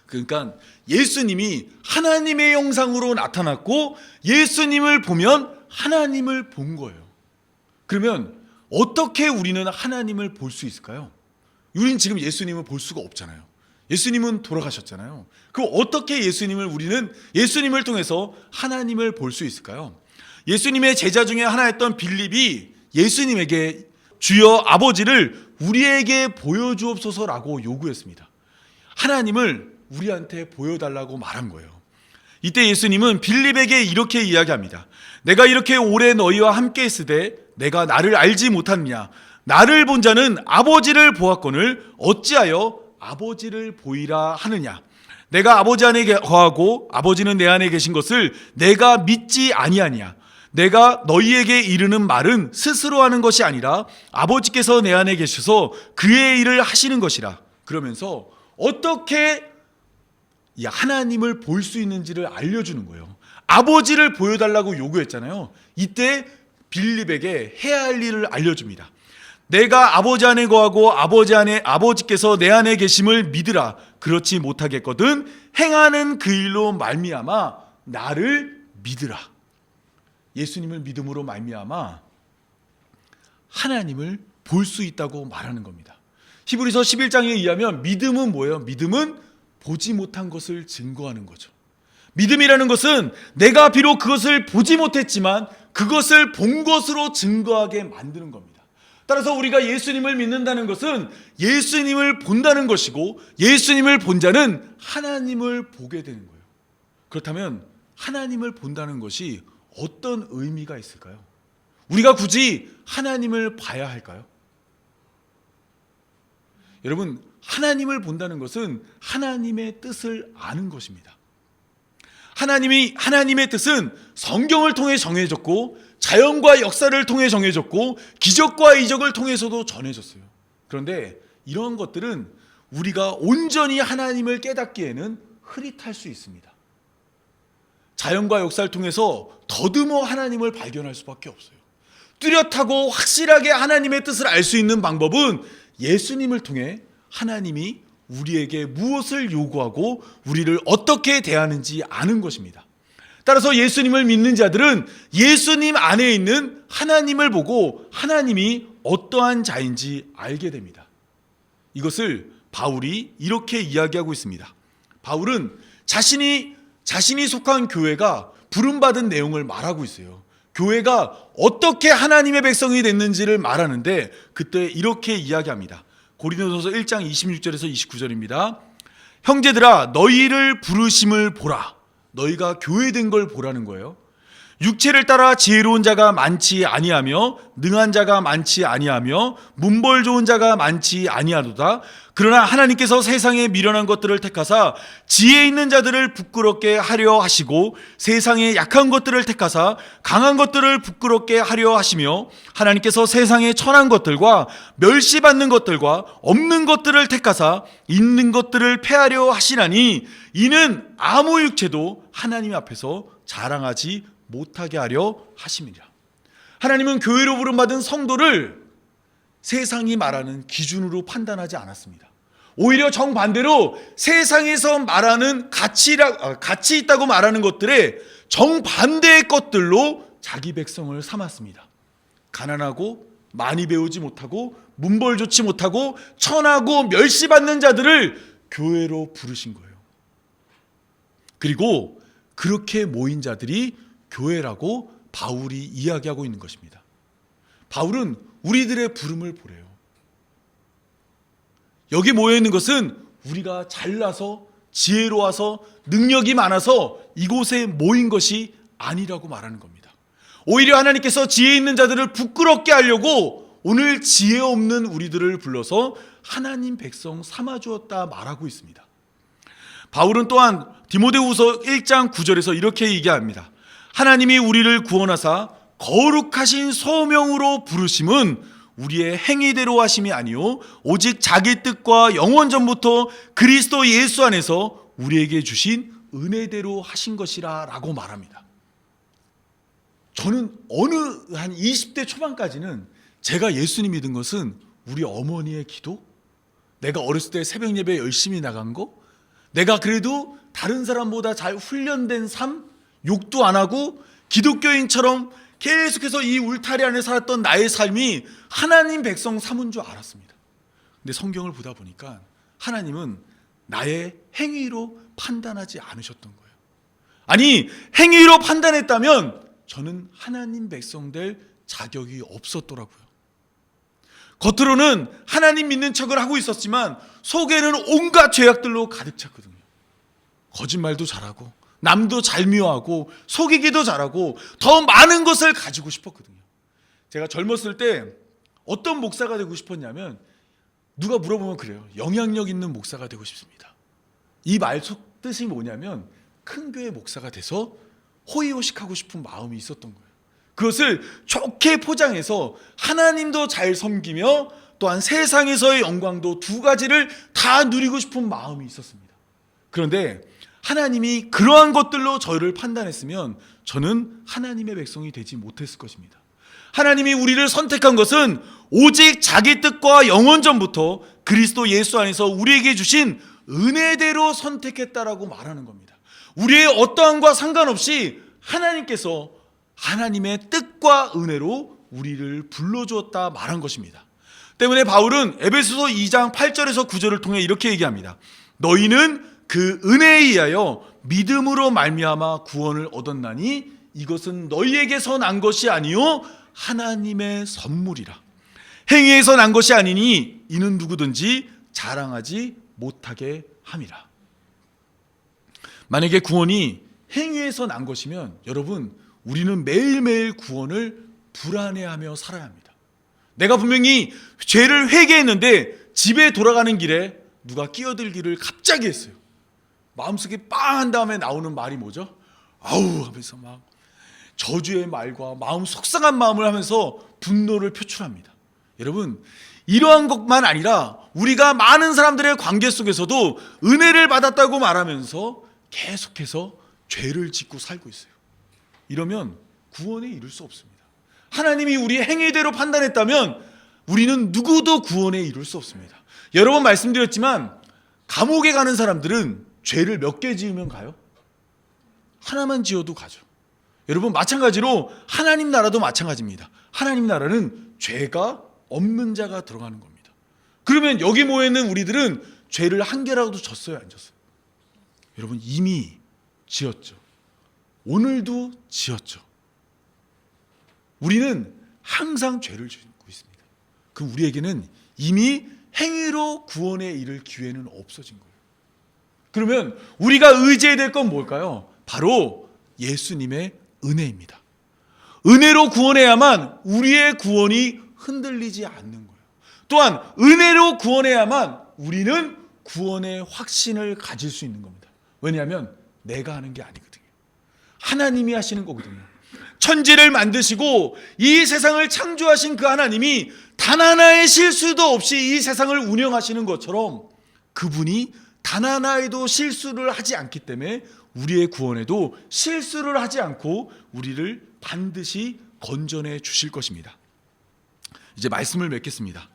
그러니까 예수님이 하나님의 형상으로 나타났고 예수님을 보면 하나님을 본 거예요. 그러면 어떻게 우리는 하나님을 볼 수 있을까요? 우리는 지금 예수님을 볼 수가 없잖아요. 예수님은 돌아가셨잖아요. 그럼 어떻게 우리는 예수님을 통해서 하나님을 볼 수 있을까요? 예수님의 제자 중에 하나였던 빌립이 예수님에게 주여 아버지를 우리에게 보여주옵소서라고 요구했습니다. 하나님을 우리한테 보여달라고 말한 거예요. 이때 예수님은 빌립에게 이렇게 이야기합니다. 내가 이렇게 오래 너희와 함께 있으되 내가 나를 알지 못하느냐? 나를 본 자는 아버지를 보았거늘 어찌하여 아버지를 보이라 하느냐? 내가 아버지 안에 거하고 아버지는 내 안에 계신 것을 내가 믿지 아니하냐? 내가 너희에게 이르는 말은 스스로 하는 것이 아니라 아버지께서 내 안에 계셔서 그의 일을 하시는 것이라. 그러면서 어떻게 하나님을 볼 수 있는지를 알려주는 거예요. 아버지를 보여달라고 요구했잖아요. 이때 빌립에게 해야 할 일을 알려줍니다. 내가 아버지 안에 거하고 아버지께서 내 안에 계심을 믿으라. 그렇지 못하겠거든 행하는 그 일로 말미암아 나를 믿으라. 예수님을 믿음으로 말미암아 하나님을 볼 수 있다고 말하는 겁니다. 히브리서 11장에 의하면 믿음은 뭐예요? 믿음은 보지 못한 것을 증거하는 거죠. 믿음이라는 것은 내가 비록 그것을 보지 못했지만 그것을 본 것으로 증거하게 만드는 겁니다. 따라서 우리가 예수님을 믿는다는 것은 예수님을 본다는 것이고 예수님을 본 자는 하나님을 보게 되는 거예요. 그렇다면 하나님을 본다는 것이 어떤 의미가 있을까요? 우리가 굳이 하나님을 봐야 할까요? 여러분, 하나님을 본다는 것은 하나님의 뜻을 아는 것입니다. 하나님의 뜻은 성경을 통해 정해졌고 자연과 역사를 통해 정해졌고 기적과 이적을 통해서도 전해졌어요. 그런데 이런 것들은 우리가 온전히 하나님을 깨닫기에는 흐릿할 수 있습니다. 자연과 역사를 통해서 더듬어 하나님을 발견할 수밖에 없어요. 뚜렷하고 확실하게 하나님의 뜻을 알 수 있는 방법은 예수님을 통해 하나님이 우리에게 무엇을 요구하고 우리를 어떻게 대하는지 아는 것입니다. 따라서 예수님을 믿는 자들은 예수님 안에 있는 하나님을 보고 하나님이 어떠한 자인지 알게 됩니다. 이것을 바울이 이렇게 이야기하고 있습니다. 바울은 자신이 속한 교회가 부름받은 내용을 말하고 있어요. 교회가 어떻게 하나님의 백성이 됐는지를 말하는데 그때 이렇게 이야기합니다. 고린도전서 1장 26절에서 29절입니다. 형제들아 너희를 부르심을 보라. 너희가 교회된 걸 보라는 거예요. 육체를 따라 지혜로운 자가 많지 아니하며 능한 자가 많지 아니하며 문벌 좋은 자가 많지 아니하도다. 그러나 하나님께서 세상에 미련한 것들을 택하사 지혜 있는 자들을 부끄럽게 하려 하시고 세상에 약한 것들을 택하사 강한 것들을 부끄럽게 하려 하시며 하나님께서 세상에 천한 것들과 멸시받는 것들과 없는 것들을 택하사 있는 것들을 패하려 하시나니 이는 아무 육체도 하나님 앞에서 자랑하지 못하게 하려 하심이라. 하나님은 교회로 부름받은 성도를 세상이 말하는 기준으로 판단하지 않았습니다. 오히려 정반대로 세상에서 말하는 가치 있다고 말하는 것들의 정반대의 것들로 자기 백성을 삼았습니다. 가난하고 많이 배우지 못하고 문벌 좋지 못하고 천하고 멸시받는 자들을 교회로 부르신 거예요. 그리고 그렇게 모인 자들이 교회라고 바울이 이야기하고 있는 것입니다. 바울은 우리들의 부름을 보래요. 여기 모여 있는 것은 우리가 잘나서 지혜로워서 능력이 많아서 이곳에 모인 것이 아니라고 말하는 겁니다. 오히려 하나님께서 지혜 있는 자들을 부끄럽게 하려고 오늘 지혜 없는 우리들을 불러서 하나님 백성 삼아주었다 말하고 있습니다. 바울은 또한 디모데후서 1장 9절에서 이렇게 얘기합니다. 하나님이 우리를 구원하사 거룩하신 소명으로 부르심은 우리의 행위대로 하심이 아니요 오직 자기 뜻과 영원 전부터 그리스도 예수 안에서 우리에게 주신 은혜대로 하신 것이라 라고 말합니다. 저는 어느 한 20대 초반까지는 제가 예수님 믿은 것은 우리 어머니의 기도, 내가 어렸을 때 새벽 예배 열심히 나간 거, 내가 그래도 다른 사람보다 잘 훈련된 삶, 욕도 안 하고 기독교인처럼 계속해서 이 울타리 안에 살았던 나의 삶이 하나님 백성 삼은 줄 알았습니다. 근데 성경을 보다 보니까 하나님은 나의 행위로 판단하지 않으셨던 거예요. 아니, 행위로 판단했다면 저는 하나님 백성 될 자격이 없었더라고요. 겉으로는 하나님 믿는 척을 하고 있었지만 속에는 온갖 죄악들로 가득 찼거든요. 거짓말도 잘하고 남도 잘 미워하고 속이기도 잘하고 더 많은 것을 가지고 싶었거든요. 제가 젊었을 때 어떤 목사가 되고 싶었냐면 누가 물어보면 그래요. 영향력 있는 목사가 되고 싶습니다. 이 말 속 뜻이 뭐냐면 큰 교회 목사가 돼서 호의호식하고 싶은 마음이 있었던 거예요. 그것을 좋게 포장해서 하나님도 잘 섬기며 또한 세상에서의 영광도 두 가지를 다 누리고 싶은 마음이 있었습니다. 그런데 하나님이 그러한 것들로 저를 판단했으면 저는 하나님의 백성이 되지 못했을 것입니다. 하나님이 우리를 선택한 것은 오직 자기 뜻과 영원 전부터 그리스도 예수 안에서 우리에게 주신 은혜대로 선택했다라고 말하는 겁니다. 우리의 어떠함과 상관없이 하나님께서 하나님의 뜻과 은혜로 우리를 불러주었다 말한 것입니다. 때문에 바울은 에베소서 2장 8절에서 9절을 통해 이렇게 얘기합니다. 너희는 그 은혜에 의하여 믿음으로 말미암아 구원을 얻었나니 이것은 너희에게서 난 것이 아니요 하나님의 선물이라. 행위에서 난 것이 아니니 이는 누구든지 자랑하지 못하게 함이라. 만약에 구원이 행위에서 난 것이면 여러분 우리는 매일매일 구원을 불안해하며 살아야 합니다. 내가 분명히 죄를 회개했는데 집에 돌아가는 길에 누가 끼어들기를 갑자기 했어요. 마음속에 빵 한 다음에 나오는 말이 뭐죠? 아우 하면서 막 저주의 말과 마음 속상한 마음을 하면서 분노를 표출합니다. 여러분 이러한 것만 아니라 우리가 많은 사람들의 관계 속에서도 은혜를 받았다고 말하면서 계속해서 죄를 짓고 살고 있어요. 이러면 구원에 이를 수 없습니다. 하나님이 우리의 행위대로 판단했다면 우리는 누구도 구원에 이룰 수 없습니다. 여러 번 말씀드렸지만 감옥에 가는 사람들은 죄를 몇 개 지으면 가요? 하나만 지어도 가죠. 여러분 마찬가지로 하나님 나라도 마찬가지입니다. 하나님 나라는 죄가 없는 자가 들어가는 겁니다. 그러면 여기 모여있는 우리들은 죄를 한 개라도 졌어요, 안 졌어요? 여러분 이미 지었죠. 오늘도 지었죠. 우리는 항상 죄를 짓고 있습니다. 그럼 우리에게는 이미 행위로 구원에 이를 기회는 없어진 거예요. 그러면 우리가 의지해야 될 건 뭘까요? 바로 예수님의 은혜입니다. 은혜로 구원해야만 우리의 구원이 흔들리지 않는 거예요. 또한 은혜로 구원해야만 우리는 구원의 확신을 가질 수 있는 겁니다. 왜냐하면 내가 하는 게 아니거든요. 하나님이 하시는 거거든요. 천지를 만드시고 이 세상을 창조하신 그 하나님이 단 하나의 실수도 없이 이 세상을 운영하시는 것처럼 그분이 단 하나에도 실수를 하지 않기 때문에 우리의 구원에도 실수를 하지 않고 우리를 반드시 건져내 주실 것입니다. 이제 말씀을 맺겠습니다.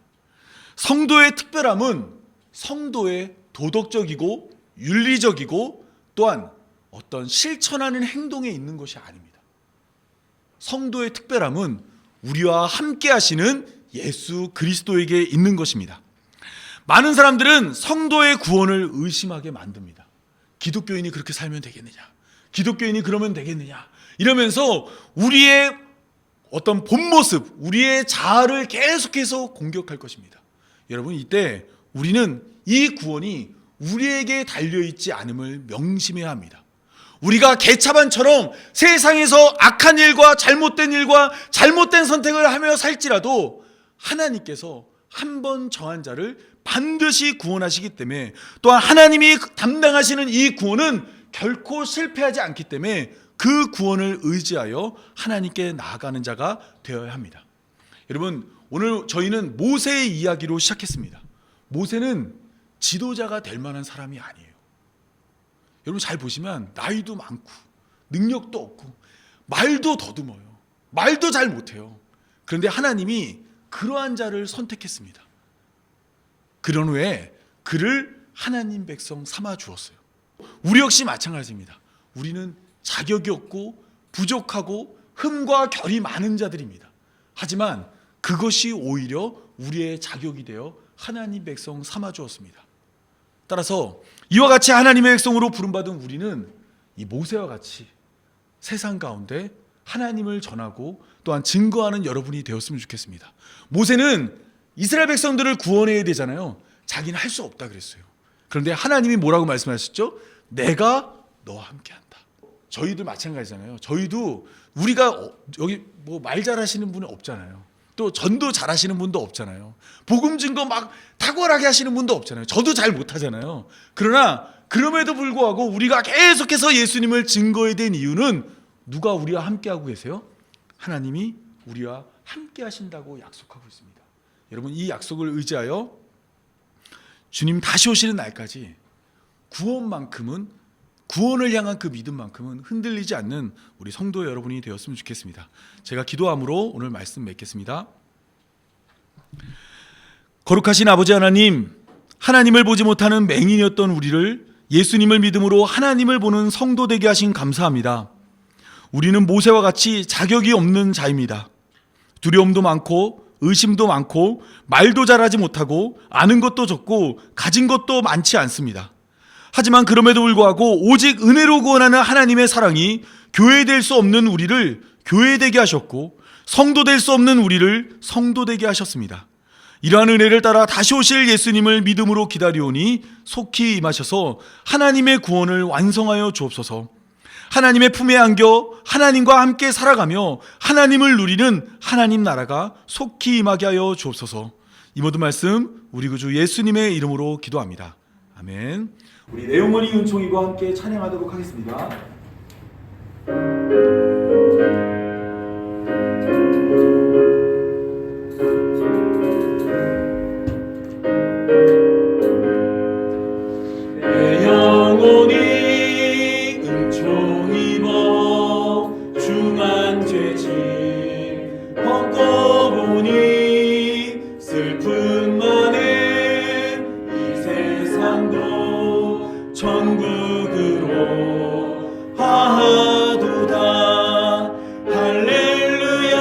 성도의 특별함은 성도의 도덕적이고 윤리적이고 또한 어떤 실천하는 행동에 있는 것이 아닙니다. 성도의 특별함은 우리와 함께 하시는 예수 그리스도에게 있는 것입니다. 많은 사람들은 성도의 구원을 의심하게 만듭니다. 기독교인이 그렇게 살면 되겠느냐? 기독교인이 그러면 되겠느냐? 이러면서 우리의 어떤 본 모습, 우리의 자아를 계속해서 공격할 것입니다. 여러분, 이때 우리는 이 구원이 우리에게 달려있지 않음을 명심해야 합니다. 우리가 개차반처럼 세상에서 악한 일과 잘못된 선택을 하며 살지라도 하나님께서 한 번 정한 자를 반드시 구원하시기 때문에, 또한 하나님이 담당하시는 이 구원은 결코 실패하지 않기 때문에 그 구원을 의지하여 하나님께 나아가는 자가 되어야 합니다. 여러분, 오늘 저희는 모세의 이야기로 시작했습니다. 모세는 지도자가 될 만한 사람이 아니에요. 여러분 잘 보시면 나이도 많고 능력도 없고 말도 더듬어요. 말도 잘 못해요. 그런데 하나님이 그러한 자를 선택했습니다. 그런 후에 그를 하나님 백성 삼아 주었어요. 우리 역시 마찬가지입니다. 우리는 자격이 없고 부족하고 흠과 결이 많은 자들입니다. 하지만 그것이 오히려 우리의 자격이 되어 하나님 백성 삼아 주었습니다. 따라서 이와 같이 하나님의 백성으로 부름받은 우리는 이 모세와 같이 세상 가운데 하나님을 전하고 또한 증거하는 여러분이 되었으면 좋겠습니다. 모세는 이스라엘 백성들을 구원해야 되잖아요. 자기는 할 수 없다 그랬어요. 그런데 하나님이 뭐라고 말씀하셨죠? 내가 너와 함께한다. 저희도 마찬가지잖아요. 저희도 우리가 여기 뭐 말 잘하시는 분은 없잖아요. 또 전도 잘하시는 분도 없잖아요. 복음 증거 막 탁월하게 하시는 분도 없잖아요. 저도 잘 못하잖아요. 그러나 그럼에도 불구하고 우리가 계속해서 예수님을 증거해야 된 이유는 누가 우리와 함께하고 계세요? 하나님이 우리와 함께 하신다고 약속하고 있습니다. 여러분, 이 약속을 의지하여 주님 다시 오시는 날까지 구원을 향한 그 믿음만큼은 흔들리지 않는 우리 성도 여러분이 되었으면 좋겠습니다. 제가 기도함으로 오늘 말씀 맺겠습니다. 거룩하신 아버지 하나님, 하나님을 보지 못하는 맹인이었던 우리를 예수님을 믿음으로 하나님을 보는 성도 되게 하신 감사합니다. 우리는 모세와 같이 자격이 없는 자입니다. 두려움도 많고 의심도 많고 말도 잘하지 못하고 아는 것도 적고 가진 것도 많지 않습니다. 하지만 그럼에도 불구하고 오직 은혜로 구원하는 하나님의 사랑이 교회될 수 없는 우리를 교회되게 하셨고 성도될 수 없는 우리를 성도되게 하셨습니다. 이러한 은혜를 따라 다시 오실 예수님을 믿음으로 기다리오니 속히 임하셔서 하나님의 구원을 완성하여 주옵소서. 하나님의 품에 안겨 하나님과 함께 살아가며 하나님을 누리는 하나님 나라가 속히 임하게 하여 주옵소서. 이 모든 말씀 우리 구주 예수님의 이름으로 기도합니다. 아멘. 우리 내용원이 은총이와 함께 찬양하도록 하겠습니다. 내 영혼이 은총 입어 중한 죄짐 벗고 보니 슬픔 많은 이 세상도 천국으로 하하도다. 할렐루야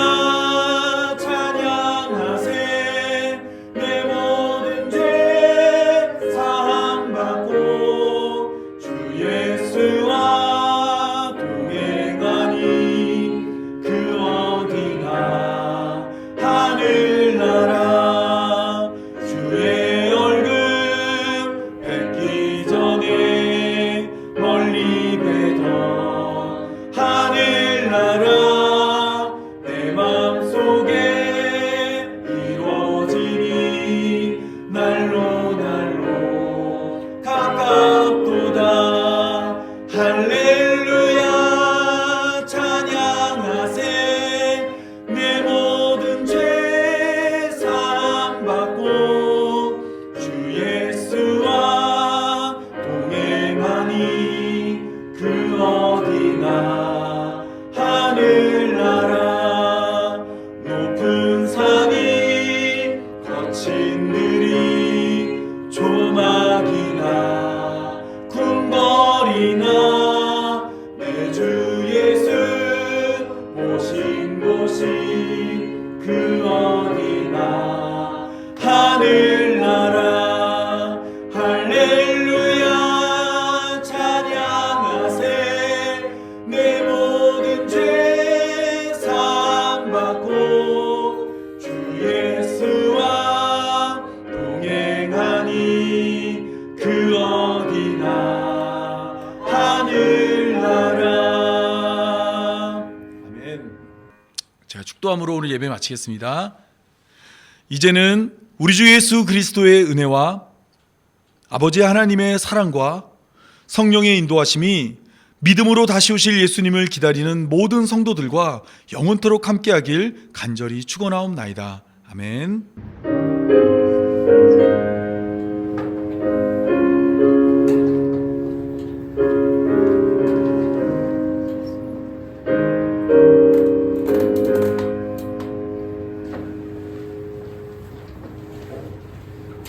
찬양하세. 내 모든 죄 사함받고 주 예수와 동행하니 그 어디나 곳이 그 어디나 하늘나라 할렐루야 찬양하세 내 모든 죄 사함받고 주 예수와 동행하니 그 어디나 하늘나라. 아멘. 제가 축도함으로 오늘 예배 마치겠습니다. 이제는 우리 주 예수 그리스도의 은혜와 아버지 하나님의 사랑과 성령의 인도하심이 믿음으로 다시 오실 예수님을 기다리는 모든 성도들과 영원토록 함께하길 간절히 축원하옵나이다. 아멘.